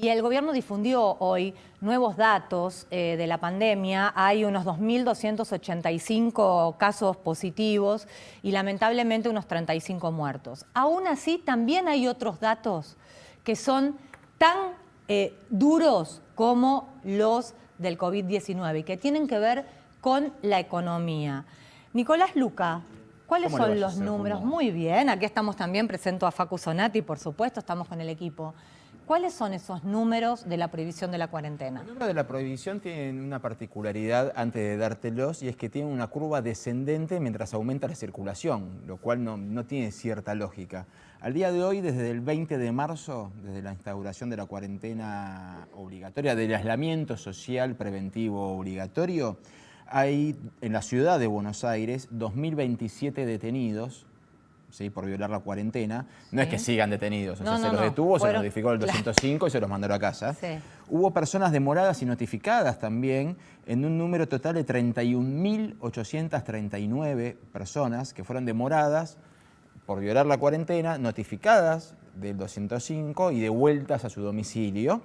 Y el gobierno difundió hoy nuevos datos de la pandemia. Hay unos 2.285 casos positivos y lamentablemente unos 35 muertos. Aún así, también hay otros datos que son tan duros como los del COVID-19 y que tienen que ver con la economía. Nicolás Luca, ¿cuáles son los números? Muy bien, aquí estamos también, presento a Facu Zonati, por supuesto, estamos con el equipo. ¿Cuáles son esos números de la prohibición de la cuarentena? Los números de la prohibición tienen una particularidad antes de dártelos, y es que tienen una curva descendente mientras aumenta la circulación, lo cual no tiene cierta lógica. Al día de hoy, desde el 20 de marzo, desde la instauración de la cuarentena obligatoria, del aislamiento social preventivo obligatorio, hay en la ciudad de Buenos Aires 2.027 detenidos, ¿sí?, por violar la cuarentena. No es que sigan detenidos, o sea, se los detuvo, se los notificó el 205 y se los mandó a casa. Sí. Hubo personas demoradas y notificadas también, en un número total de 31.839 personas que fueron demoradas por violar la cuarentena, notificadas del 205 y devueltas a su domicilio.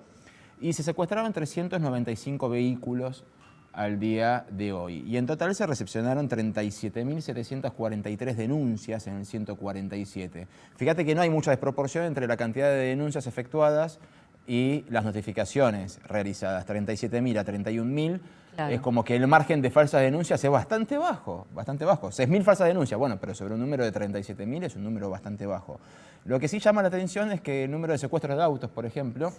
Y se secuestraron 395 vehículos al día de hoy. Y en total se recepcionaron 37.743 denuncias en el 147. Fíjate que no hay mucha desproporción entre la cantidad de denuncias efectuadas y las notificaciones realizadas. 37.000 a 31.000. Claro. Es como que el margen de falsas denuncias es bastante bajo, bastante bajo. 6.000 falsas denuncias, bueno, pero sobre un número de 37.000 es un número bastante bajo. Lo que sí llama la atención es que el número de secuestros de autos, por ejemplo,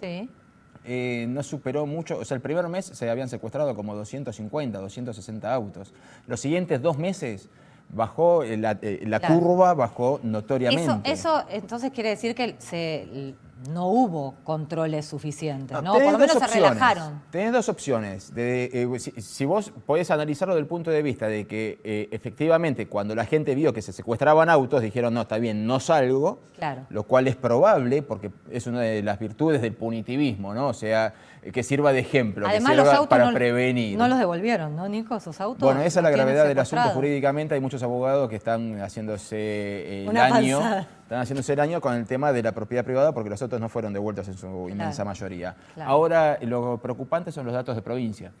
no superó mucho. O sea, el primer mes se habían secuestrado como 250, 260 autos. Los siguientes 2 meses bajó, la curva bajó notoriamente. Eso entonces quiere decir que no hubo controles suficientes, ¿no? Por lo menos se relajaron. Tenés dos opciones. Si vos podés analizarlo desde el punto de vista de que efectivamente cuando la gente vio que se secuestraban autos, dijeron, no, está bien, no salgo, lo cual es probable porque es una de las virtudes del punitivismo, ¿no? O sea, que sirva de ejemplo, además, que sirva para prevenir. No los devolvieron, ¿no, Nico? Esos autos. Bueno, esa es la gravedad del asunto jurídicamente. Hay muchos abogados que están haciéndose el daño. Están haciéndose daño con el tema de la propiedad privada porque los autos no fueron devueltos en su inmensa mayoría. Ahora, lo preocupante son los datos de provincia.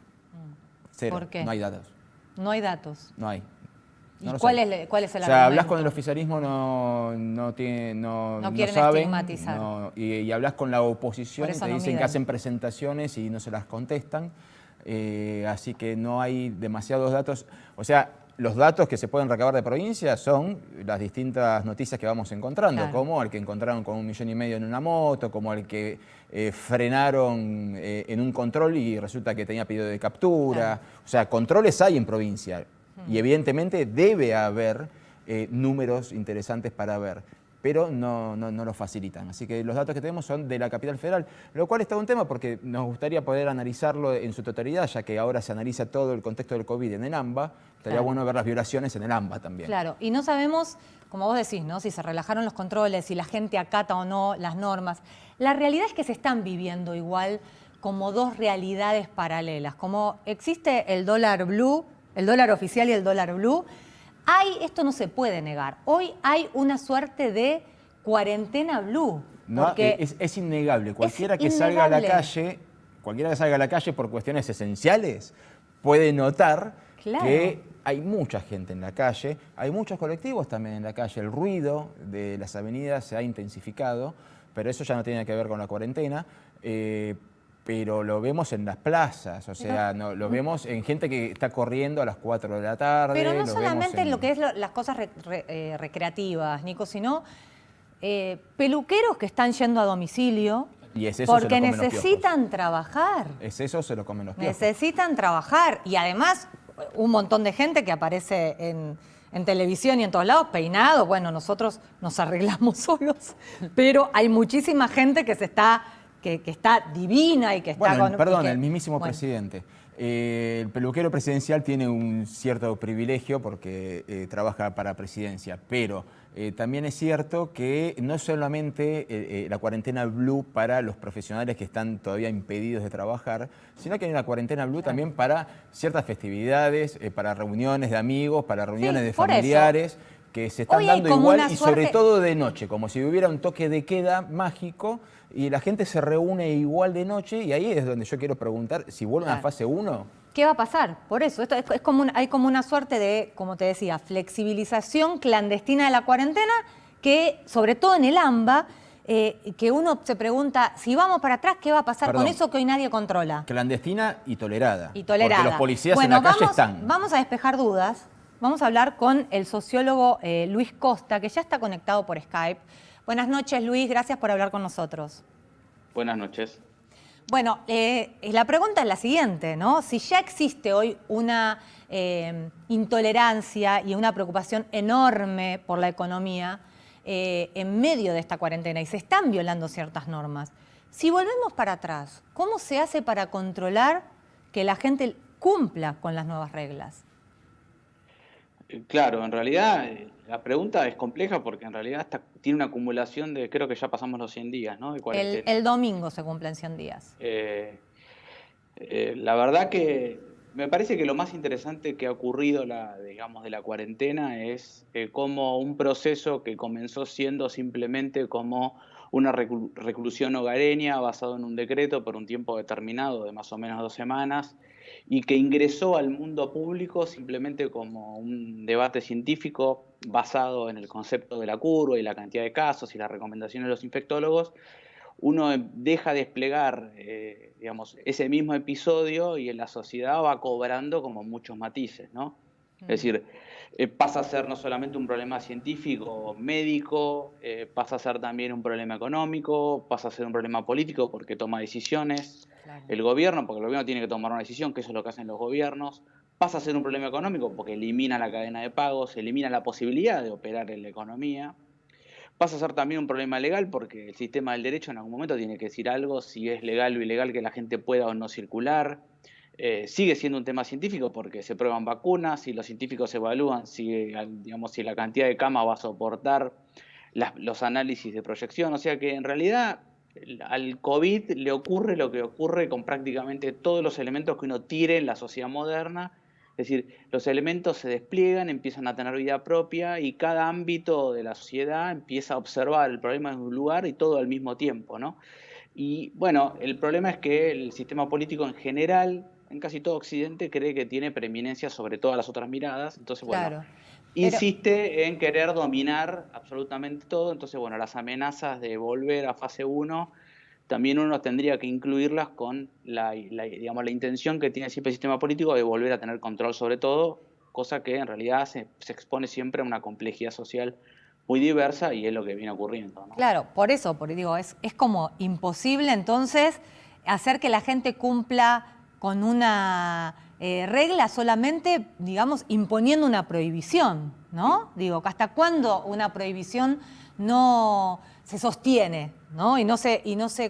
Cero. ¿Por qué? No hay datos. No hay datos. No hay. ¿Y cuál es el argumento? O sea, hablas con el oficialismo, no quieren saben, estigmatizar. Y hablas con la oposición y te dicen que hacen presentaciones y no se las contestan. Así que no hay demasiados datos. O sea, los datos que se pueden recabar de provincia son las distintas noticias que vamos encontrando, como el que encontraron con 1,5 millones en una moto, como el que frenaron en un control y resulta que tenía pedido de captura. O sea, controles hay en provincia y evidentemente debe haber números interesantes para ver, pero no los facilitan. Así que los datos que tenemos son de la capital federal, lo cual es todo un tema porque nos gustaría poder analizarlo en su totalidad, ya que ahora se analiza todo el contexto del COVID en el AMBA. Estaría bueno ver las violaciones en el AMBA también. Claro, y no sabemos, como vos decís, ¿no?, si se relajaron los controles, si la gente acata o no las normas. La realidad es que se están viviendo igual como dos realidades paralelas. Como existe el dólar blue, el dólar oficial y el dólar blue, esto no se puede negar. Hoy hay una suerte de cuarentena blue. No, es innegable. Cualquiera que salga a la calle por cuestiones esenciales puede notar que hay mucha gente en la calle, hay muchos colectivos también en la calle. El ruido de las avenidas se ha intensificado, pero eso ya no tiene que ver con la cuarentena. Pero lo vemos en las plazas, o sea, lo vemos en gente que está corriendo a las 4 de la tarde. Pero no solamente en lo que es las cosas recreativas, Nico, sino peluqueros que están yendo a domicilio porque necesitan trabajar. Eso se lo comen los piojos. Necesitan trabajar y además un montón de gente que aparece en televisión y en todos lados, peinado. Bueno, nosotros nos arreglamos solos, pero hay muchísima gente que está divina y que está el mismísimo presidente. El peluquero presidencial tiene un cierto privilegio porque trabaja para presidencia, pero también es cierto que no solamente la cuarentena blue para los profesionales que están todavía impedidos de trabajar, sino que hay una cuarentena blue también para ciertas festividades, para reuniones de amigos, para reuniones de familiares. que se están dando igual y sobre todo de noche, como si hubiera un toque de queda mágico y la gente se reúne igual de noche, y ahí es donde yo quiero preguntar si vuelve a fase 1. ¿Qué va a pasar? Por eso, esto es como hay como una suerte de, como te decía, flexibilización clandestina de la cuarentena, que sobre todo en el AMBA, que uno se pregunta, si vamos para atrás, ¿qué va a pasar con eso que hoy nadie controla? Clandestina y tolerada. Y tolerada. Porque los policías en la calle están. Vamos a despejar dudas. Vamos a hablar con el sociólogo Luis Costa, que ya está conectado por Skype. Buenas noches, Luis. Gracias por hablar con nosotros. Buenas noches. Bueno, la pregunta es la siguiente, ¿no? Si ya existe hoy una intolerancia y una preocupación enorme por la economía en medio de esta cuarentena y se están violando ciertas normas, si volvemos para atrás, ¿cómo se hace para controlar que la gente cumpla con las nuevas reglas? Claro, en realidad la pregunta es compleja porque en realidad tiene una acumulación de, creo que ya pasamos los 100 días, ¿no? De cuarentena. El domingo se cumplen 100 días. La verdad que me parece que lo más interesante que ha ocurrido digamos, de la cuarentena es cómo un proceso que comenzó siendo simplemente como una reclusión hogareña basado en un decreto por un tiempo determinado de más o menos 2 semanas, y que ingresó al mundo público simplemente como un debate científico basado en el concepto de la curva y la cantidad de casos y las recomendaciones de los infectólogos. Uno deja desplegar digamos, ese mismo episodio y en la sociedad va cobrando como muchos matices, ¿no? Es decir, pasa a ser no solamente un problema científico, médico, pasa a ser también un problema económico, pasa a ser un problema político porque toma decisiones. Claro. El gobierno, porque el gobierno tiene que tomar una decisión, que eso es lo que hacen los gobiernos. Pasa a ser un problema económico porque elimina la cadena de pagos, elimina la posibilidad de operar en la economía. Pasa a ser también un problema legal porque el sistema del derecho en algún momento tiene que decir algo, si es legal o ilegal que la gente pueda o no circular. Sigue siendo un tema científico porque se prueban vacunas y los científicos evalúan si la cantidad de camas va a soportar los análisis de proyección. O sea que en realidad al COVID le ocurre lo que ocurre con prácticamente todos los elementos que uno tire en la sociedad moderna. Es decir, los elementos se despliegan, empiezan a tener vida propia y cada ámbito de la sociedad empieza a observar el problema en un lugar y todo al mismo tiempo, ¿no? Y bueno, el problema es que el sistema político en general, en casi todo Occidente, cree que tiene preeminencia sobre todas las otras miradas. Entonces, bueno, claro, insiste en querer dominar absolutamente todo. Entonces, bueno, las amenazas de volver a fase 1 también uno tendría que incluirlas con la intención que tiene siempre el sistema político de volver a tener control sobre todo, cosa que en realidad se expone siempre a una complejidad social muy diversa y es lo que viene ocurriendo, ¿no? Claro, por eso, porque digo, es como imposible entonces hacer que la gente cumpla con una regla solamente, digamos, imponiendo una prohibición, ¿no? Digo, ¿hasta cuándo una prohibición no se sostiene, ¿no? Y no sé,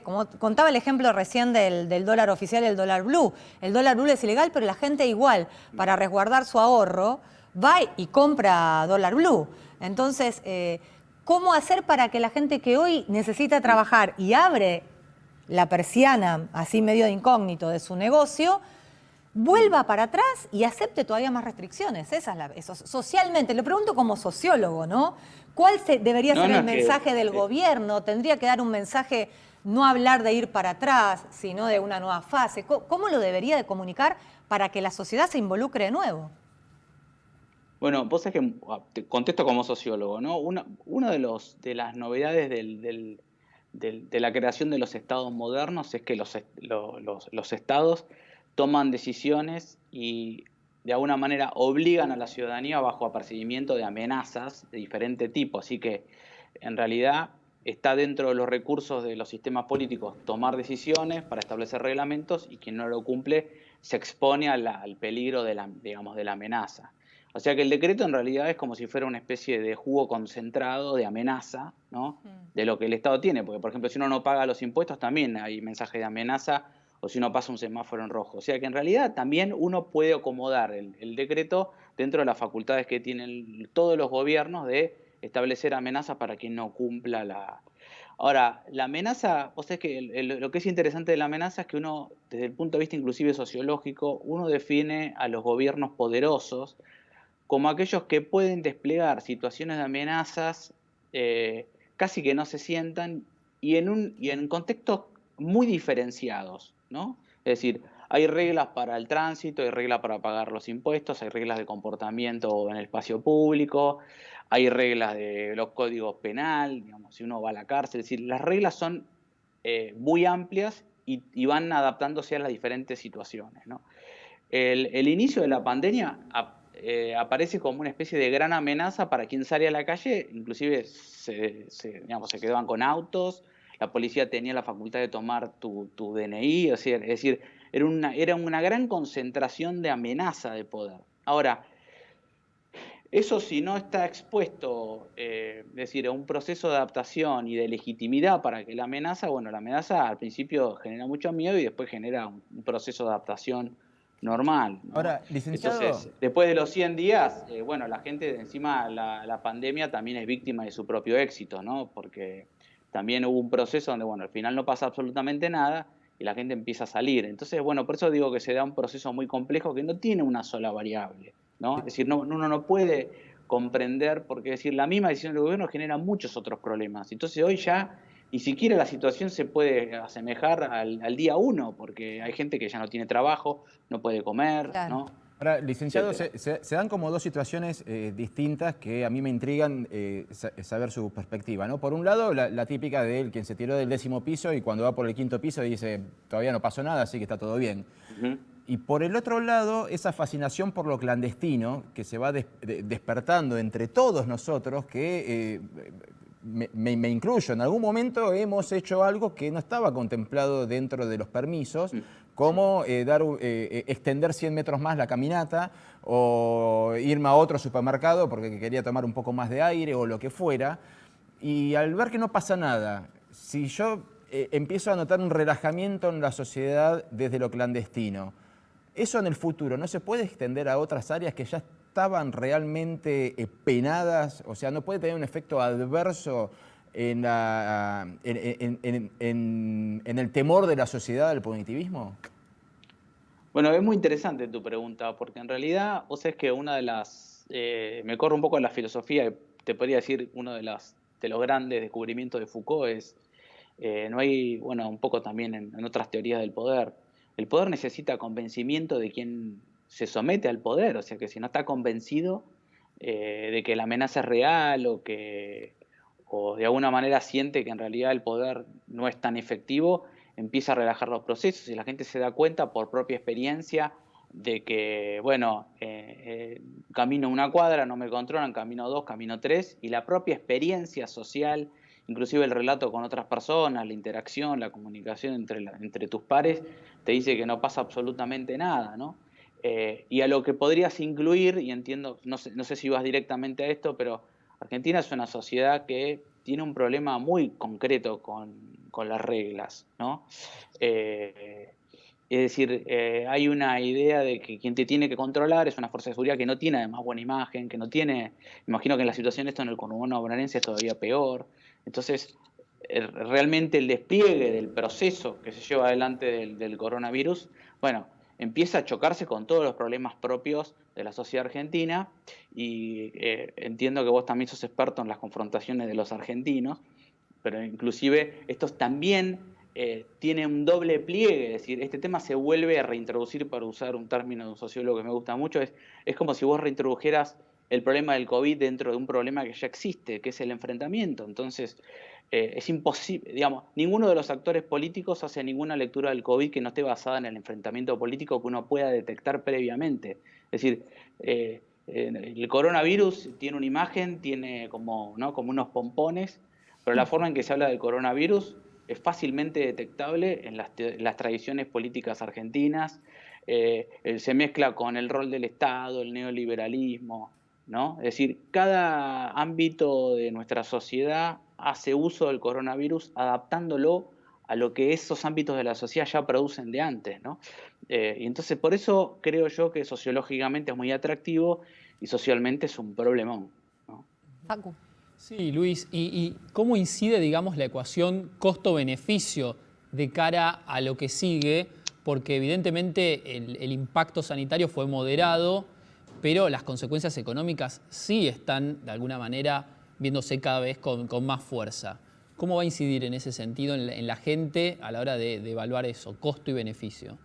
como contaba el ejemplo recién del dólar oficial y el dólar blue. El dólar blue es ilegal, pero la gente igual, para resguardar su ahorro, va y compra dólar blue. Entonces, ¿cómo hacer para que la gente que hoy necesita trabajar y abre la persiana, así medio de incógnito, de su negocio, vuelva para atrás y acepte todavía más restricciones? Eso socialmente, le pregunto como sociólogo, ¿no? ¿Cuál debería ser el mensaje del gobierno? ¿Tendría que dar un mensaje, no hablar de ir para atrás, sino de una nueva fase? ¿Cómo lo debería de comunicar para que la sociedad se involucre de nuevo? Bueno, vos sabés que te contesto como sociólogo, ¿no? Una de las novedades de la creación de los estados modernos es que los estados toman decisiones y de alguna manera obligan a la ciudadanía bajo apercibimiento de amenazas de diferente tipo. Así que en realidad está dentro de los recursos de los sistemas políticos tomar decisiones para establecer reglamentos y quien no lo cumple se expone al peligro de la amenaza. O sea que el decreto en realidad es como si fuera una especie de jugo concentrado de amenaza, ¿no? De lo que el Estado tiene, porque por ejemplo si uno no paga los impuestos también hay mensaje de amenaza, o si uno pasa un semáforo en rojo. O sea que en realidad también uno puede acomodar el decreto dentro de las facultades que tienen todos los gobiernos de establecer amenazas para quien no cumpla la... Ahora, la amenaza, vos sabés que lo que es interesante de la amenaza es que uno, desde el punto de vista inclusive sociológico, uno define a los gobiernos poderosos como aquellos que pueden desplegar situaciones de amenazas casi que no se sientan y en contextos muy diferenciados, ¿no? Es decir, hay reglas para el tránsito, hay reglas para pagar los impuestos, hay reglas de comportamiento en el espacio público, hay reglas de los códigos penal, digamos, si uno va a la cárcel. Es decir, las reglas son muy amplias y van adaptándose a las diferentes situaciones, ¿no? El inicio de la pandemia aparece como una especie de gran amenaza para quien sale a la calle, inclusive digamos, se quedaban con autos, la policía tenía la facultad de tomar tu DNI, es decir, era una gran concentración de amenaza de poder. Ahora, eso si no está expuesto, es decir, a un proceso de adaptación y de legitimidad para que la amenaza al principio genera mucho miedo y después genera un proceso de adaptación normal, ¿no? Ahora, licenciado... Entonces, después de los 100 días, la gente, encima la pandemia también es víctima de su propio éxito, ¿no? Porque también hubo un proceso donde, al final no pasa absolutamente nada y la gente empieza a salir. Entonces, por eso digo que se da un proceso muy complejo que no tiene una sola variable, ¿no? Es decir, uno no puede comprender, porque la misma decisión del gobierno genera muchos otros problemas. Entonces hoy ya ni siquiera la situación se puede asemejar al día 1, porque hay gente que ya no tiene trabajo, no puede comer, claro, ¿no? Ahora, licenciado, se dan como dos situaciones distintas que a mí me intrigan saber su perspectiva, ¿no? Por un lado, la típica de él, quien se tiró del 10º piso y cuando va por el 5º piso dice, todavía no pasó nada, así que está todo bien. Y por el otro lado, esa fascinación por lo clandestino que se va despertando entre todos nosotros, que me incluyo, en algún momento hemos hecho algo que no estaba contemplado dentro de los permisos, como extender 100 metros más la caminata o irme a otro supermercado porque quería tomar un poco más de aire o lo que fuera. Y al ver que no pasa nada, si yo empiezo a notar un relajamiento en la sociedad desde lo clandestino, ¿eso en el futuro no se puede extender a otras áreas que ya estaban realmente penadas? O sea, ¿no puede tener un efecto adverso en el temor de la sociedad al punitivismo? Bueno, es muy interesante tu pregunta, porque en realidad, vos sabés que una de las... me corro un poco de la filosofía, te podría decir, uno de los grandes descubrimientos de Foucault es, no hay, un poco también en otras teorías del poder, el poder necesita convencimiento de quien se somete al poder, o sea que si no está convencido de que la amenaza es real o de alguna manera siente que en realidad el poder no es tan efectivo, empieza a relajar los procesos y la gente se da cuenta por propia experiencia de que, camino una cuadra, no me controlan, camino 2, camino 3, y la propia experiencia social, inclusive el relato con otras personas, la interacción, la comunicación entre tus pares, te dice que no pasa absolutamente nada, ¿no? Y a lo que podrías incluir, y entiendo, no sé si vas directamente a esto, pero Argentina es una sociedad que tiene un problema muy concreto con las reglas, ¿no? Es decir, hay una idea de que quien te tiene que controlar es una fuerza de seguridad que no tiene además buena imagen, que no tiene, imagino que en la situación esto en el conurbano bonaerense es todavía peor. Entonces, realmente el despliegue del proceso que se lleva adelante del coronavirus, empieza a chocarse con todos los problemas propios de la sociedad argentina y entiendo que vos también sos experto en las confrontaciones de los argentinos, pero inclusive estos también tienen un doble pliegue, es decir, este tema se vuelve a reintroducir, para usar un término de un sociólogo que me gusta mucho, es como si vos reintrodujeras el problema del COVID dentro de un problema que ya existe, que es el enfrentamiento. Entonces, es imposible, digamos, ninguno de los actores políticos hace ninguna lectura del COVID que no esté basada en el enfrentamiento político que uno pueda detectar previamente. Es decir, el coronavirus tiene una imagen, tiene como unos pompones, pero la forma en que se habla del coronavirus es fácilmente detectable en las tradiciones políticas argentinas, se mezcla con el rol del Estado, el neoliberalismo, ¿no? Es decir, cada ámbito de nuestra sociedad hace uso del coronavirus adaptándolo a lo que esos ámbitos de la sociedad ya producen de antes, ¿no? Y entonces por eso creo yo que sociológicamente es muy atractivo y socialmente es un problemón, ¿no? Facu. Sí, Luis, ¿y cómo incide, digamos, la ecuación costo-beneficio de cara a lo que sigue? Porque evidentemente el impacto sanitario fue moderado, pero las consecuencias económicas sí están, de alguna manera, viéndose cada vez con más fuerza. ¿Cómo va a incidir en ese sentido en la gente a la hora de evaluar eso, costo y beneficio?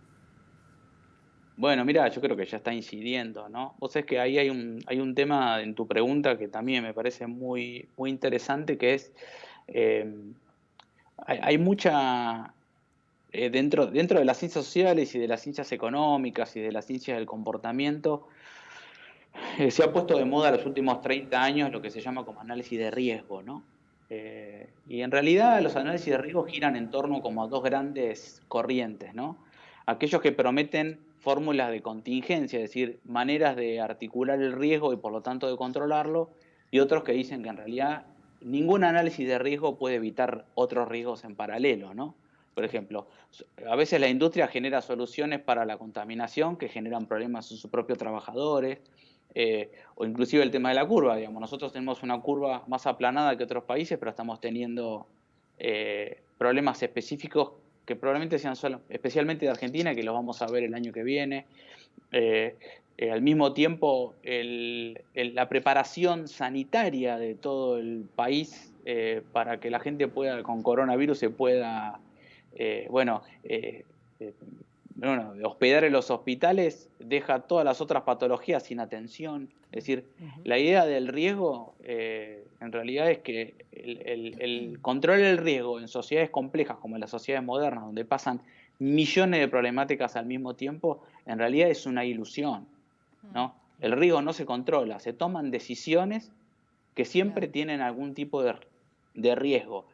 Bueno, mira, yo creo que ya está incidiendo, ¿no? Vos sabés que ahí hay un tema en tu pregunta que también me parece muy, muy interesante, que es, eh, hay mucha, dentro de las ciencias sociales y de las ciencias económicas y de las ciencias del comportamiento, se ha puesto de moda los últimos 30 años lo que se llama como análisis de riesgo, ¿no? Y en realidad los análisis de riesgo giran en torno como a dos grandes corrientes, ¿no? Aquellos que prometen fórmulas de contingencia, es decir, maneras de articular el riesgo y por lo tanto de controlarlo, y otros que dicen que en realidad ningún análisis de riesgo puede evitar otros riesgos en paralelo, ¿no? Por ejemplo, a veces la industria genera soluciones para la contaminación que generan problemas en sus propios trabajadores, o inclusive el tema de la curva, digamos. Nosotros tenemos una curva más aplanada que otros países, pero estamos teniendo problemas específicos que probablemente sean especialmente de Argentina, que los vamos a ver el año que viene. Al mismo tiempo, la preparación sanitaria de todo el país para que la gente pueda, con coronavirus, se pueda, bueno, hospedar en los hospitales, deja todas las otras patologías sin atención. Es decir, la idea del riesgo en realidad es que el control del riesgo en sociedades complejas como en las sociedades modernas, donde pasan millones de problemáticas al mismo tiempo, en realidad es una ilusión, ¿no? El riesgo no se controla, se toman decisiones que siempre tienen algún tipo de riesgo.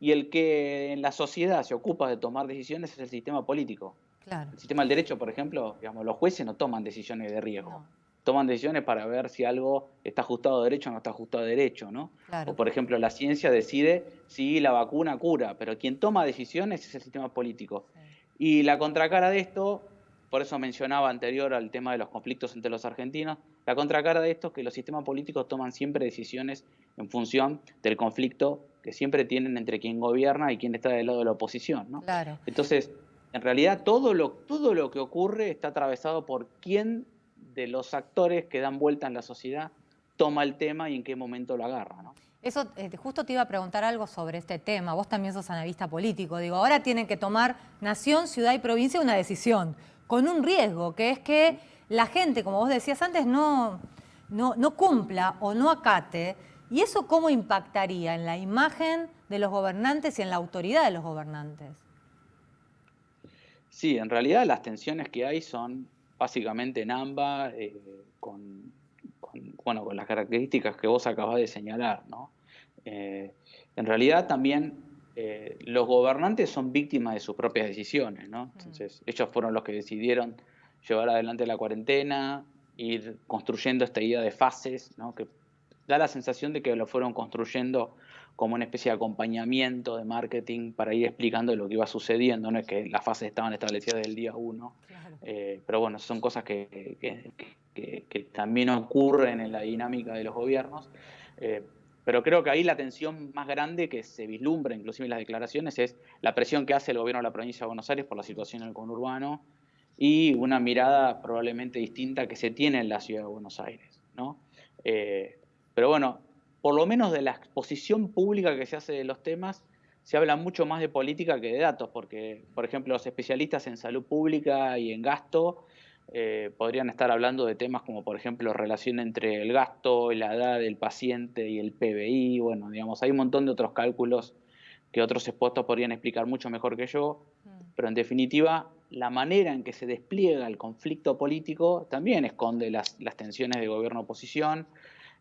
Y el que en la sociedad se ocupa de tomar decisiones es el sistema político. Claro. El sistema del derecho, por ejemplo, digamos, los jueces no toman decisiones de riesgo. No. Toman decisiones para ver si algo está ajustado a derecho o no está ajustado a derecho, ¿no? Claro. O, por ejemplo, la ciencia decide si la vacuna cura, pero quien toma decisiones es el sistema político. Sí. Y la contracara de esto, por eso mencionaba anterior al tema de los conflictos entre los argentinos, la contracara de esto es que los sistemas políticos toman siempre decisiones en función del conflicto que siempre tienen entre quien gobierna y quien está del lado de la oposición, ¿no? Claro. Entonces, en realidad todo lo que ocurre está atravesado por quién de los actores que dan vuelta en la sociedad toma el tema y en qué momento lo agarra, ¿no? Eso, justo te iba a preguntar algo sobre este tema. Vos también sos analista político. Digo, ahora tienen que tomar nación, ciudad y provincia una decisión con un riesgo, que es que la gente, como vos decías antes, no cumpla o no acate. ¿Y eso cómo impactaría en la imagen de los gobernantes y en la autoridad de los gobernantes? Sí, en realidad las tensiones que hay son básicamente en AMBA, con las características que vos acabás de señalar, ¿no? En realidad también los gobernantes son víctimas de sus propias decisiones, ¿no? Entonces, ellos fueron los que decidieron llevar adelante la cuarentena, ir construyendo esta idea de fases, ¿no? Que da la sensación de que lo fueron construyendo como una especie de acompañamiento de marketing para ir explicando lo que iba sucediendo, no es que las fases estaban establecidas desde el día 1, Claro. pero bueno, son cosas que también ocurren en la dinámica de los gobiernos, pero creo que ahí la tensión más grande que se vislumbra, inclusive en las declaraciones, es la presión que hace el gobierno de la provincia de Buenos Aires por la situación en el conurbano y una mirada probablemente distinta que se tiene en la ciudad de Buenos Aires, ¿no? Pero bueno, por lo menos de la exposición pública que se hace de los temas, se habla mucho más de política que de datos, porque, por ejemplo, los especialistas en salud pública y en gasto podrían estar hablando de temas como, por ejemplo, relación entre el gasto, la edad del paciente y el PBI. Bueno, digamos, hay un montón de otros cálculos que otros expuestos podrían explicar mucho mejor que yo, pero en definitiva, la manera en que se despliega el conflicto político también esconde las tensiones de gobierno-oposición.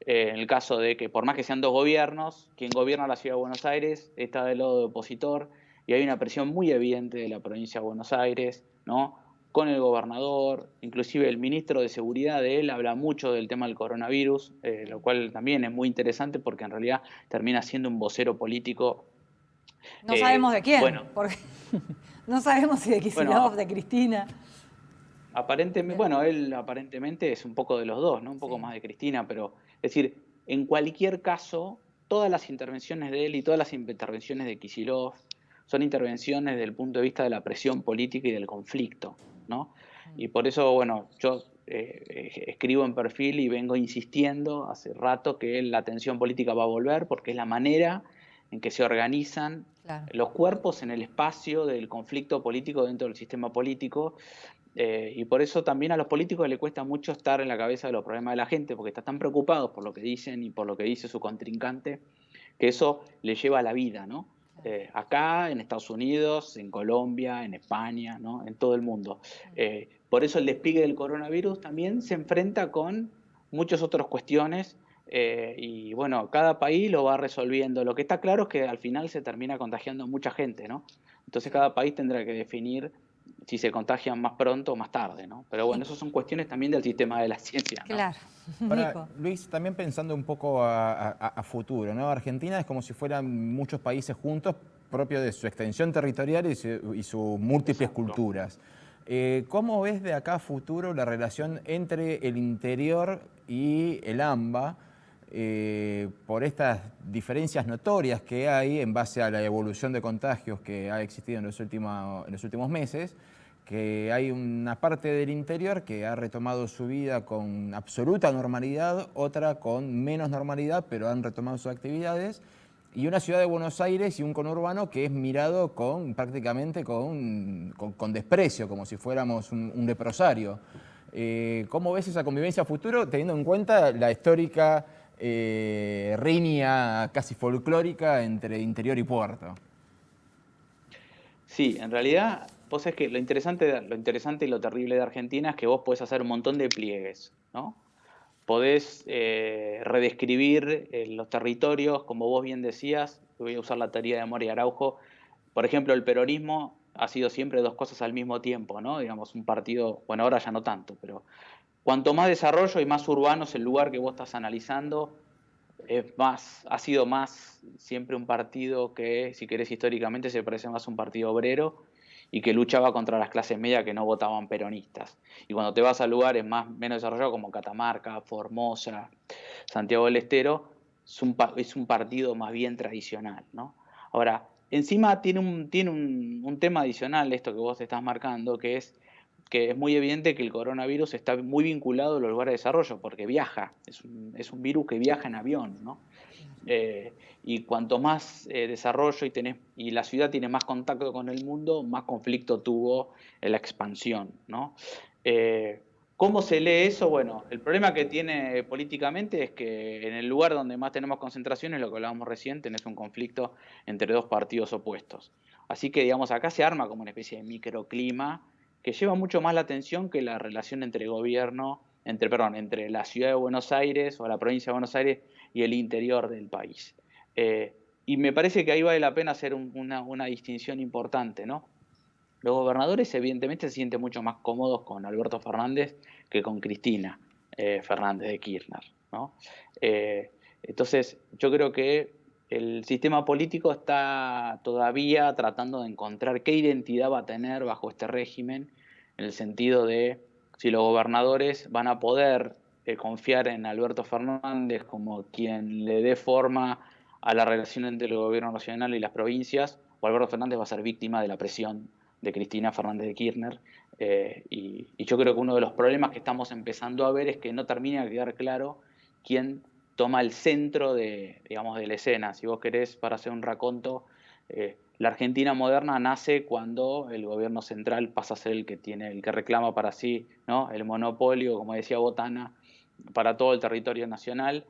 En el caso de que, por más que sean dos gobiernos, quien gobierna la ciudad de Buenos Aires está del lado de opositor y hay una presión muy evidente de la provincia de Buenos Aires, ¿no? Con el gobernador, inclusive el ministro de Seguridad de él habla mucho del tema del coronavirus, lo cual también es muy interesante porque en realidad termina siendo un vocero político. No sabemos de quién, Bueno, porque no sabemos si de Kicillof, de Cristina. Aparentemente, bueno, él aparentemente es un poco de los dos, ¿no? Un poco más de Cristina, pero es decir, en cualquier caso, todas las intervenciones de él y todas las intervenciones de Kicillof son intervenciones desde el punto de vista de la presión política y del conflicto, ¿no? Y por eso, bueno, yo escribo en perfil y vengo insistiendo hace rato que la tensión política va a volver porque es la manera en que se organizan los cuerpos en el espacio del conflicto político dentro del sistema político. Y por eso también a los políticos les cuesta mucho estar en la cabeza de los problemas de la gente, porque están tan preocupados por lo que dicen y por lo que dice su contrincante, que eso les lleva a la vida, ¿no? Acá, en Estados Unidos, en Colombia, en España, ¿no? En todo el mundo. Por eso el despliegue del coronavirus también se enfrenta con muchas otras cuestiones y bueno, cada país lo va resolviendo. Lo que está claro es que al final se termina contagiando mucha gente, ¿no? Entonces cada país tendrá que definir si se contagian más pronto o más tarde, ¿no? Pero bueno, eso son cuestiones también del sistema de la ciencia, ¿no? Claro. Ahora, Luis, también pensando un poco a futuro, ¿no? Argentina es como si fueran muchos países juntos, propio de su extensión territorial y sus múltiples culturas. ¿Cómo ves de acá a futuro la relación entre el interior y el AMBA por estas diferencias notorias que hay en base a la evolución de contagios que ha existido en los últimos meses? Que hay una parte del interior que ha retomado su vida con absoluta normalidad, otra con menos normalidad, pero han retomado sus actividades, y una ciudad de Buenos Aires y un conurbano que es mirado prácticamente con desprecio, como si fuéramos un leprosario. ¿Cómo ves esa convivencia a futuro, teniendo en cuenta la histórica riña casi folclórica entre interior y puerto? Sí, en realidad, vos sabés que lo interesante y lo terrible de Argentina es que vos podés hacer un montón de pliegues, ¿no? Podés redescribir los territorios, como vos bien decías, voy a usar la teoría de Mori Araujo. Por ejemplo, el peronismo ha sido siempre dos cosas al mismo tiempo, ¿no? Digamos, un partido, bueno, ahora ya no tanto, pero cuanto más desarrollo y más urbano es el lugar que vos estás analizando, ha sido más siempre un partido que, si querés históricamente, se parece más a un partido obrero y que luchaba contra las clases medias que no votaban peronistas. Y cuando te vas a lugares menos desarrollados como Catamarca, Formosa, Santiago del Estero, es un partido más bien tradicional, ¿no? Ahora, encima tiene un tema adicional esto que vos te estás marcando, que es muy evidente que el coronavirus está muy vinculado a los lugares de desarrollo, porque viaja, es un virus que viaja en avión, ¿no? Y cuanto más desarrollo y la ciudad tiene más contacto con el mundo, más conflicto tuvo en la expansión, ¿no? ¿Cómo se lee eso? Bueno, el problema que tiene políticamente es que en el lugar donde más tenemos concentraciones, lo que hablábamos recién, tenés un conflicto entre dos partidos opuestos. Así que, digamos, acá se arma como una especie de microclima que lleva mucho más la atención que la relación entre entre la ciudad de Buenos Aires o la provincia de Buenos Aires y el interior del país. Y me parece que ahí vale la pena hacer una distinción importante, ¿no? Los gobernadores evidentemente se sienten mucho más cómodos con Alberto Fernández que con Cristina Fernández de Kirchner, ¿no? Entonces yo creo que el sistema político está todavía tratando de encontrar qué identidad va a tener bajo este régimen, en el sentido de si los gobernadores van a poder confiar en Alberto Fernández como quien le dé forma a la relación entre el gobierno nacional y las provincias, o Alberto Fernández va a ser víctima de la presión de Cristina Fernández de Kirchner. Y yo creo que uno de los problemas que estamos empezando a ver es que no termina de quedar claro quién toma el centro de la escena. Si vos querés, para hacer un raconto, la Argentina moderna nace cuando el gobierno central pasa a ser el que reclama para sí, ¿no?, el monopolio, como decía Botana, para todo el territorio nacional.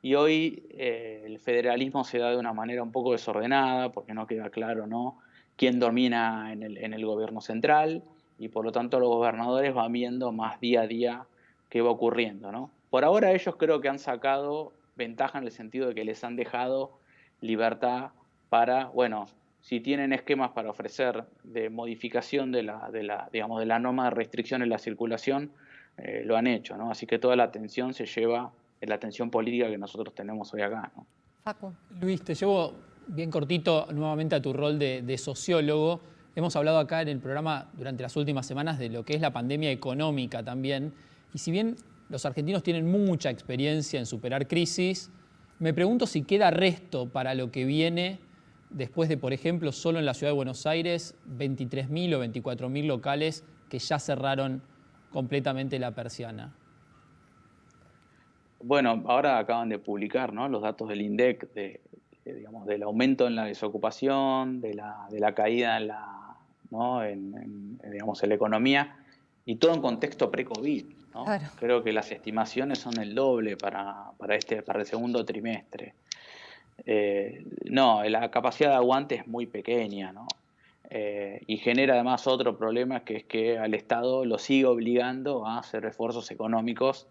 Y hoy el federalismo se da de una manera un poco desordenada, porque no queda claro, ¿no?, quién domina en el gobierno central, y por lo tanto los gobernadores van viendo más día a día qué va ocurriendo, ¿no? Por ahora ellos creo que han sacado ventaja en el sentido de que les han dejado libertad para, bueno, si tienen esquemas para ofrecer de modificación de la norma de restricción en la circulación, lo han hecho, ¿no? Así que toda la atención se lleva en la atención política que nosotros tenemos hoy acá, ¿no? Facu. Luis, te llevo bien cortito nuevamente a tu rol de sociólogo. Hemos hablado acá en el programa durante las últimas semanas de lo que es la pandemia económica también. Y si bien los argentinos tienen mucha experiencia en superar crisis, me pregunto si queda resto para lo que viene después de, por ejemplo, solo en la ciudad de Buenos Aires, 23.000 o 24.000 locales que ya cerraron completamente la persiana? Bueno, ahora acaban de publicar, ¿no?, los datos del INDEC digamos, del aumento en la desocupación, de la caída en ¿no?, digamos, en la economía, y todo en contexto pre-COVID, ¿no? Claro. Creo que las estimaciones son el doble para el segundo trimestre. No, la capacidad de aguante es muy pequeña, ¿no? Y genera además otro problema, que es que al Estado lo sigue obligando a hacer esfuerzos económicos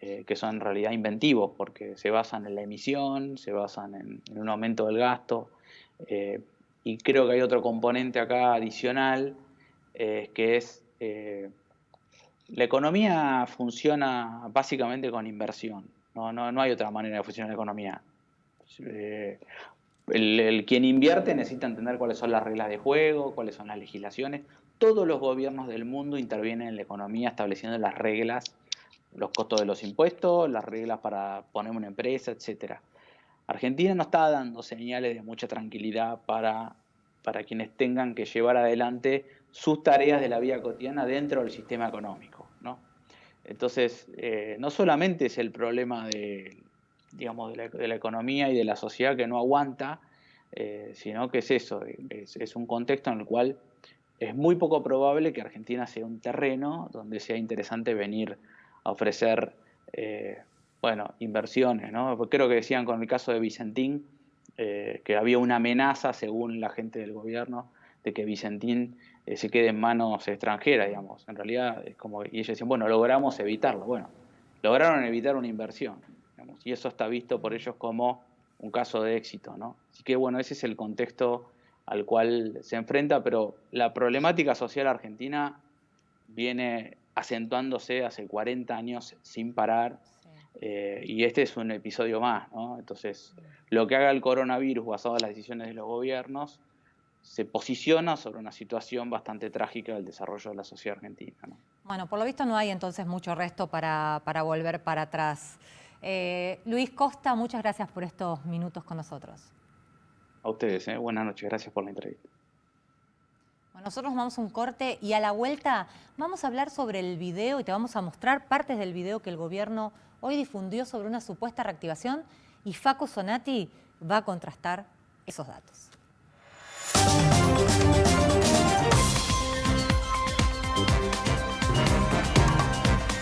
que son en realidad inventivos, porque se basan en la emisión, se basan en un aumento del gasto, y creo que hay otro componente acá adicional, que es la economía funciona básicamente con inversión, no hay otra manera de funcionar la economía. Quien invierte necesita entender cuáles son las reglas de juego, cuáles son las legislaciones. Todos los gobiernos del mundo intervienen en la economía estableciendo las reglas, los costos de los impuestos, las reglas para poner una empresa, etc. Argentina no está dando señales de mucha tranquilidad para quienes tengan que llevar adelante sus tareas de la vida cotidiana dentro del sistema económico, ¿no? Entonces, no solamente es el problema digamos, de la economía y de la sociedad que no aguanta, sino que es eso, es un contexto en el cual es muy poco probable que Argentina sea un terreno donde sea interesante venir a ofrecer bueno, inversiones, ¿no? Creo que decían con el caso de Vicentín que había una amenaza, según la gente del gobierno, de que Vicentín se quede en manos extranjeras, digamos. En realidad es como, y ellos decían, bueno, logramos evitarlo. Bueno, lograron evitar una inversión, digamos, y eso está visto por ellos como un caso de éxito, ¿no? Así que bueno, ese es el contexto al cual se enfrenta, pero la problemática social argentina viene acentuándose hace 40 años sin parar, y este es un episodio más, ¿no? Entonces, lo que haga el coronavirus basado en las decisiones de los gobiernos se posiciona sobre una situación bastante trágica del desarrollo de la sociedad argentina, ¿no? Bueno, por lo visto no hay entonces mucho resto para volver para atrás. Luis Costa, muchas gracias por estos minutos con nosotros. A ustedes, buenas noches, gracias por la entrevista. Bueno, nosotros vamos a un corte y a la vuelta vamos a hablar sobre el video y te vamos a mostrar partes del video que el gobierno hoy difundió sobre una supuesta reactivación, y Facu Sonati va a contrastar esos datos.